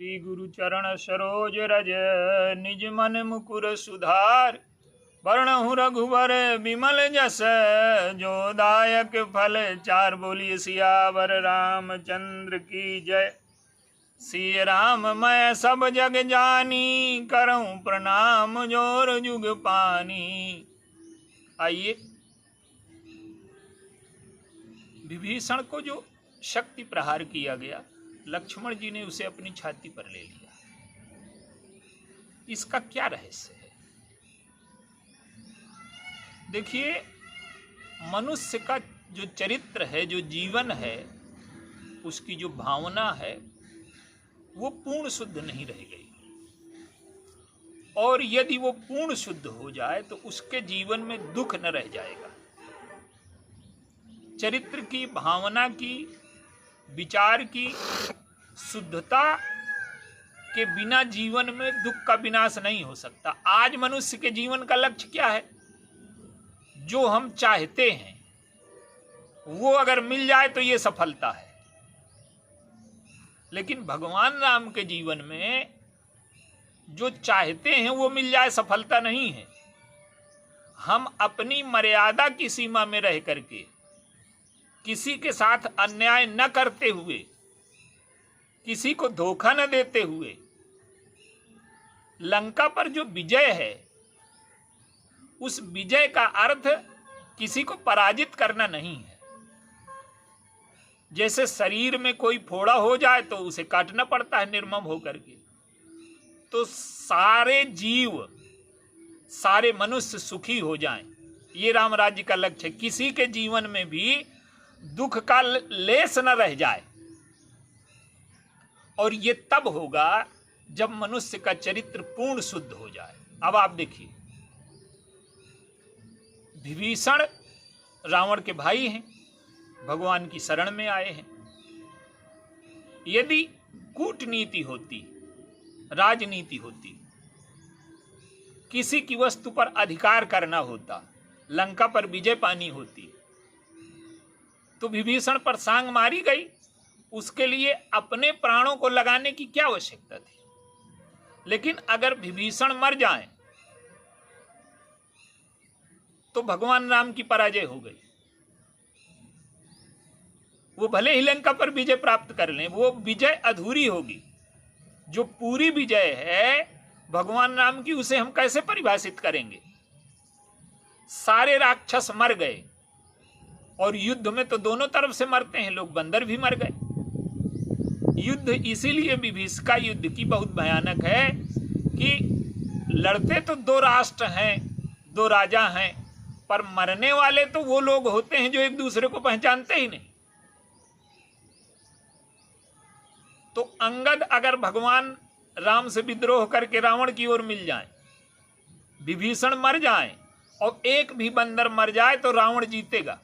श्री गुरु चरण सरोज रज निज मन मुकुर सुधार। वर्णहु रघुवर विमल जस जो दायक फल चार। बोलिए सियावर रामचंद्र की जय। श्री राम मैं सब जग जानी करऊं प्रणाम जोर जुग पानी। आइए, विभीषण को जो शक्ति प्रहार किया गया, लक्ष्मण जी ने उसे अपनी छाती पर ले लिया। इसका क्या रहस्य है? देखिए, मनुष्य का जो चरित्र है, जो जीवन है, उसकी जो भावना है, वो पूर्ण शुद्ध नहीं रह गई। और यदि वो पूर्ण शुद्ध हो जाए तो उसके जीवन में दुख न रह जाएगा। चरित्र की, भावना की, विचार की शुद्धता के बिना जीवन में दुख का विनाश नहीं हो सकता। आज मनुष्य के जीवन का लक्ष्य क्या है? जो हम चाहते हैं वो अगर मिल जाए तो ये सफलता है। लेकिन भगवान राम के जीवन में जो चाहते हैं वो मिल जाए सफलता नहीं है। हम अपनी मर्यादा की सीमा में रह करके, किसी के साथ अन्याय न करते हुए, किसी को धोखा न देते हुए, लंका पर जो विजय है, उस विजय का अर्थ किसी को पराजित करना नहीं है। जैसे शरीर में कोई फोड़ा हो जाए तो उसे काटना पड़ता है निर्मम होकर के। तो सारे जीव, सारे मनुष्य सुखी हो जाएं, ये राम राज्य का लक्ष्य है। किसी के जीवन में भी दुख का लेस न रह जाए। और ये तब होगा जब मनुष्य का चरित्र पूर्ण शुद्ध हो जाए। अब आप देखिए, विभीषण रावण के भाई हैं, भगवान की शरण में आए हैं। यदि कूटनीति होती, राजनीति होती, किसी की वस्तु पर अधिकार करना होता, लंका पर विजय पानी होती, तो विभीषण पर सांग मारी गई। उसके लिए अपने प्राणों को लगाने की क्या आवश्यकता थी? लेकिन अगर विभीषण मर जाएं तो भगवान राम की पराजय हो गई। वो भले ही लंका पर विजय प्राप्त कर लें, वो विजय अधूरी होगी। जो पूरी विजय है भगवान राम की, उसे हम कैसे परिभाषित करेंगे? सारे राक्षस मर गए, और युद्ध में तो दोनों तरफ से मरते हैं लोग, बंदर भी मर गए। युद्ध इसीलिए विभीषण का युद्ध की बहुत भयानक है कि लड़ते तो दो राष्ट्र हैं, दो राजा हैं, पर मरने वाले तो वो लोग होते हैं जो एक दूसरे को पहचानते ही नहीं। तो अंगद अगर भगवान राम से विद्रोह करके रावण की ओर मिल जाए, विभीषण मर जाए और एक भी बंदर मर जाए तो रावण जीतेगा,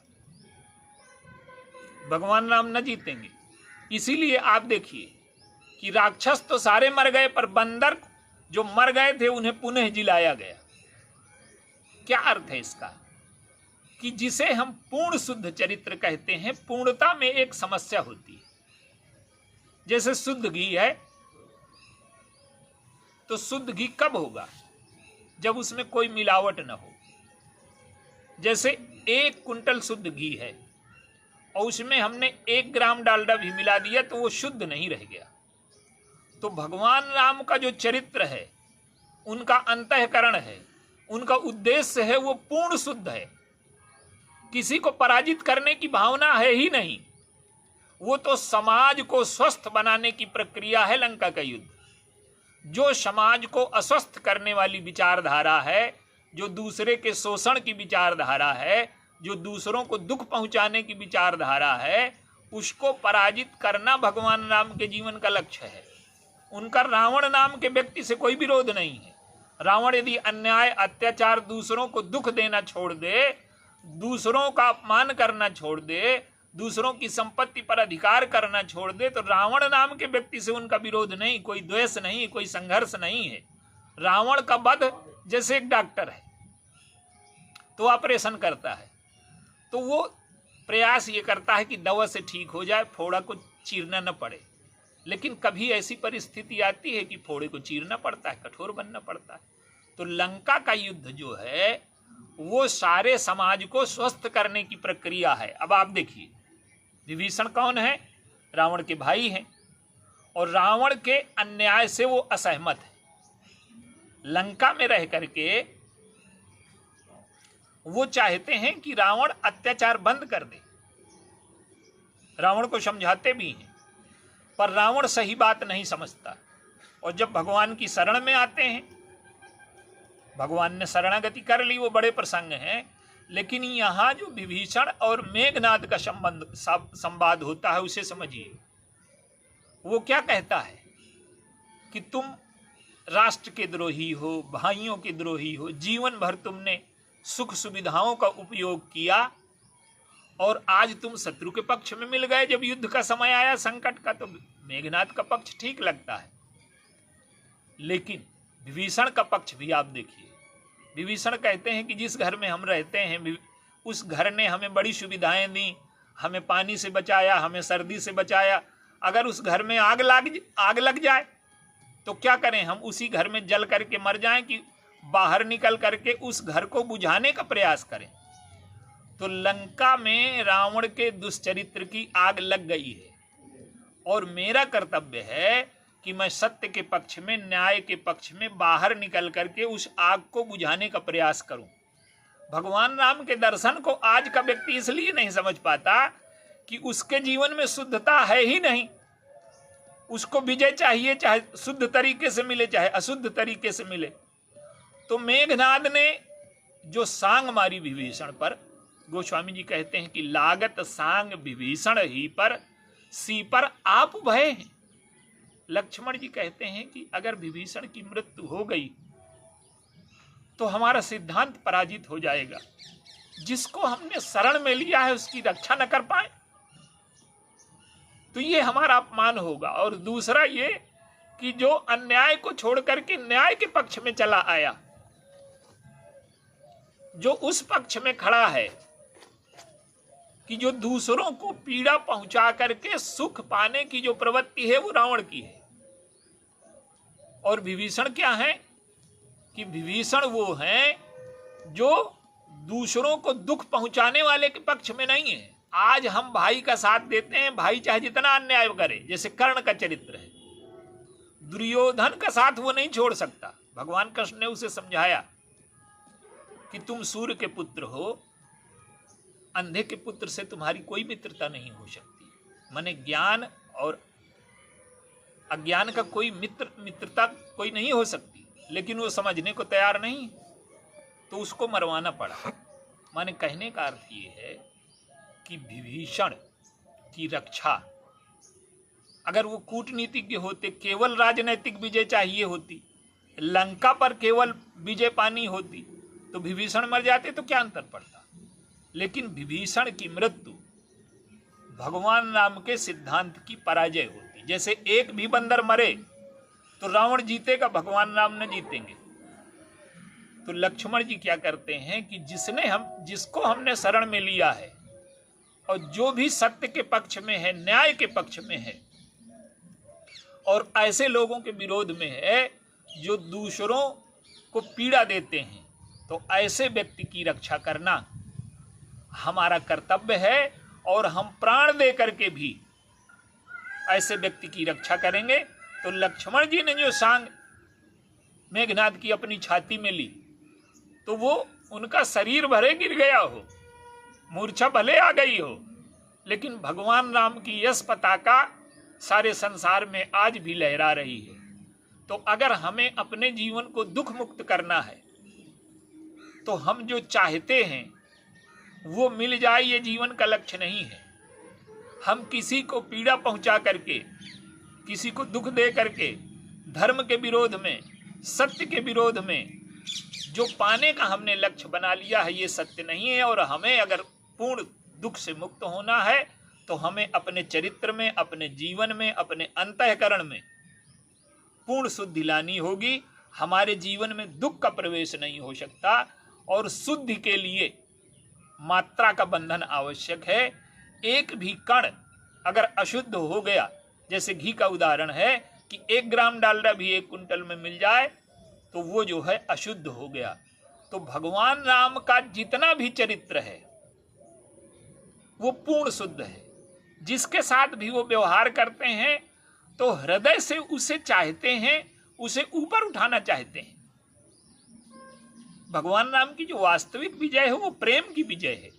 भगवान राम न जीतेंगे। इसीलिए आप देखिए कि राक्षस तो सारे मर गए, पर बंदर जो मर गए थे उन्हें पुनः जिलाया गया। क्या अर्थ है इसका? कि जिसे हम पूर्ण शुद्ध चरित्र कहते हैं, पूर्णता में एक समस्या होती है। जैसे शुद्ध घी है, तो शुद्ध घी कब होगा? जब उसमें कोई मिलावट न हो। जैसे 1 कुंटल शुद्ध घी है और उसमें हमने 1 ग्राम डालडा भी मिला दिया तो वो शुद्ध नहीं रह गया। तो भगवान राम का जो चरित्र है, उनका अंतःकरण है, उनका उद्देश्य है, वो पूर्ण शुद्ध है। किसी को पराजित करने की भावना है ही नहीं। वो तो समाज को स्वस्थ बनाने की प्रक्रिया है लंका का युद्ध। जो समाज को अस्वस्थ करने वाली विचारधारा है, जो दूसरे के शोषण की विचारधारा है, जो दूसरों को दुख पहुंचाने की विचारधारा है, उसको पराजित करना भगवान राम के जीवन का लक्ष्य है। उनका रावण नाम के व्यक्ति से कोई विरोध नहीं है। रावण यदि अन्याय, अत्याचार, दूसरों को दुख देना छोड़ दे, दूसरों का अपमान करना छोड़ दे, दूसरों की संपत्ति पर अधिकार करना छोड़ दे, तो रावण नाम के व्यक्ति से उनका विरोध नहीं, कोई द्वेष नहीं, कोई संघर्ष नहीं है। रावण का वध जैसे एक डॉक्टर है तो ऑपरेशन करता है, तो वो प्रयास ये करता है कि दवा से ठीक हो जाए, फोड़ा को चीरना न पड़े। लेकिन कभी ऐसी परिस्थिति आती है कि फोड़े को चीरना पड़ता है, कठोर बनना पड़ता है। तो लंका का युद्ध जो है वो सारे समाज को स्वस्थ करने की प्रक्रिया है। अब आप देखिए, विभीषण कौन है? रावण के भाई हैं, और रावण के अन्याय से वो असहमत है। लंका में रह करके वो चाहते हैं कि रावण अत्याचार बंद कर दे, रावण को समझाते भी हैं, पर रावण सही बात नहीं समझता। और जब भगवान की शरण में आते हैं, भगवान ने शरणागति कर ली, वो बड़े प्रसंग हैं। लेकिन यहाँ जो विभीषण और मेघनाद का संवाद होता है उसे समझिए। वो क्या कहता है कि तुम राष्ट्र के द्रोही हो, भाइयों के द्रोही हो, जीवन भर तुमने सुख सुविधाओं का उपयोग किया और आज तुम शत्रु के पक्ष में मिल गए। जब युद्ध का समय आया, संकट का, तो मेघनाद का पक्ष ठीक लगता है। लेकिन विभीषण का पक्ष भी आप देखिए। विभीषण कहते हैं कि जिस घर में हम रहते हैं उस घर ने हमें बड़ी सुविधाएं दी, हमें पानी से बचाया, हमें सर्दी से बचाया। अगर उस घर में आग लग जाए तो क्या करें? हम उसी घर में जल करके मर जाएं कि बाहर निकल करके उस घर को बुझाने का प्रयास करें? तो लंका में रावण के दुष्चरित्र की आग लग गई है, और मेरा कर्तव्य है कि मैं सत्य के पक्ष में, न्याय के पक्ष में बाहर निकल करके उस आग को बुझाने का प्रयास करूं। भगवान राम के दर्शन को आज का व्यक्ति इसलिए नहीं समझ पाता कि उसके जीवन में शुद्धता है ही नहीं। उसको विजय चाहिए, चाहे शुद्ध तरीके से मिले चाहे अशुद्ध तरीके से मिले। तो मेघनाद ने जो सांग मारी विभीषण पर, गोस्वामी जी कहते हैं कि लागत सांग विभीषण ही पर, सी पर आप भय हैं। लक्ष्मण जी कहते हैं कि अगर विभीषण की मृत्यु हो गई तो हमारा सिद्धांत पराजित हो जाएगा। जिसको हमने शरण में लिया है उसकी रक्षा न कर पाए तो ये हमारा अपमान होगा। और दूसरा ये कि जो अन्याय को छोड़ करके न्याय के पक्ष में चला आया, जो उस पक्ष में खड़ा है कि जो दूसरों को पीड़ा पहुंचा करके सुख पाने की जो प्रवृत्ति है वो रावण की है। और विभीषण क्या है कि विभीषण वो हैं जो दूसरों को दुख पहुंचाने वाले के पक्ष में नहीं है। आज हम भाई का साथ देते हैं, भाई चाहे जितना अन्याय करे, जैसे कर्ण का चरित्र है। दुर्योधन का साथ वो नहीं छोड़ सकता। भगवान कृष्ण ने उसे समझाया कि तुम सूर्य के पुत्र हो, अंधे के पुत्र से तुम्हारी कोई मित्रता नहीं हो सकती। माने ज्ञान और अज्ञान का कोई मित्रता कोई नहीं हो सकती। लेकिन वो समझने को तैयार नहीं, तो उसको मरवाना पड़ा। माने कहने का अर्थ ये है कि विभीषण की रक्षा, अगर वो कूटनीतिज्ञ होते, केवल राजनैतिक विजय चाहिए होती, लंका पर केवल विजय पानी होती, तो विभीषण मर जाते तो क्या अंतर पड़ता। लेकिन विभीषण की मृत्यु भगवान राम के सिद्धांत की पराजय होती। जैसे एक भी बंदर मरे तो रावण जीतेगा, भगवान राम न जीतेंगे। तो लक्ष्मण जी क्या करते हैं कि जिसको हमने शरण में लिया है और जो भी सत्य के पक्ष में है, न्याय के पक्ष में है, और ऐसे लोगों के विरोध में है जो दूसरों को पीड़ा देते हैं, तो ऐसे व्यक्ति की रक्षा करना हमारा कर्तव्य है। और हम प्राण दे करके भी ऐसे व्यक्ति की रक्षा करेंगे। तो लक्ष्मण जी ने जो सांग मेघनाद की अपनी छाती में ली, तो वो उनका शरीर भले गिर गया हो, मूर्छा भले आ गई हो, लेकिन भगवान राम की यश पताका सारे संसार में आज भी लहरा रही है। तो अगर हमें अपने जीवन को दुख मुक्त करना है तो हम जो चाहते हैं वो मिल जाए, ये जीवन का लक्ष्य नहीं है। हम किसी को पीड़ा पहुंचा करके, किसी को दुख दे करके, धर्म के विरोध में, सत्य के विरोध में जो पाने का हमने लक्ष्य बना लिया है, ये सत्य नहीं है। और हमें अगर पूर्ण दुख से मुक्त होना है तो हमें अपने चरित्र में, अपने जीवन में, अपने अंतःकरण में पूर्ण शुद्धि लानी होगी। हमारे जीवन में दुख का प्रवेश नहीं हो सकता, और शुद्धि के लिए मात्रा का बंधन आवश्यक है। एक भी कण अगर अशुद्ध हो गया जैसे घी का उदाहरण है कि 1 ग्राम डालडा भी 1 कुंटल में मिल जाए तो वो जो है अशुद्ध हो गया। तो भगवान राम का जितना भी चरित्र है वो पूर्ण शुद्ध है। जिसके साथ भी वो व्यवहार करते हैं तो हृदय से उसे चाहते हैं, उसे ऊपर उठाना चाहते हैं। भगवान राम की जो वास्तविक विजय है वो प्रेम की विजय है।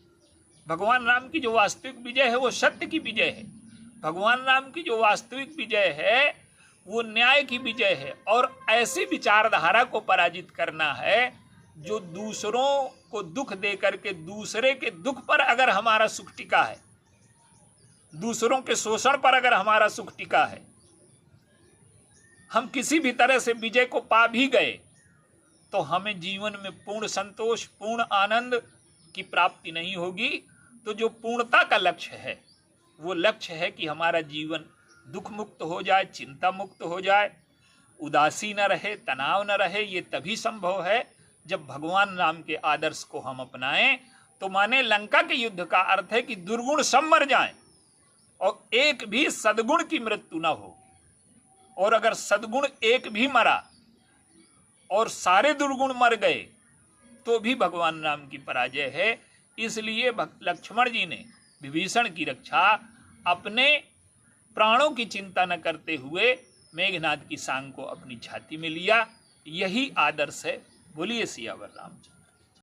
भगवान राम की जो वास्तविक विजय है वो सत्य की विजय है। भगवान राम की जो वास्तविक विजय है वो न्याय की विजय है। और ऐसी विचारधारा को पराजित करना है जो दूसरों को दुख दे करके दूसरे के दुख पर अगर हमारा सुख टिका है, दूसरों के शोषण पर अगर हमारा सुख टिका है, हम किसी भी तरह से विजय को पा भी गए तो हमें जीवन में पूर्ण संतोष, पूर्ण आनंद की प्राप्ति नहीं होगी। तो जो पूर्णता का लक्ष्य है वो लक्ष्य है कि हमारा जीवन दुख मुक्त हो जाए, चिंता मुक्त हो जाए, उदासी न रहे, तनाव न रहे। ये तभी संभव है जब भगवान राम के आदर्श को हम अपनाएं। तो माने लंका के युद्ध का अर्थ है कि दुर्गुण सब मर जाएं और एक भी सद्गुण की मृत्यु न हो। और अगर सद्गुण एक भी मरा और सारे दुर्गुण मर गए तो भी भगवान राम की पराजय है। इसलिए लक्ष्मण जी ने विभीषण की रक्षा अपने प्राणों की चिंता न करते हुए मेघनाद की सांग को अपनी छाती में लिया। यही आदर्श है। बोलिए सियावर रामचंद्र।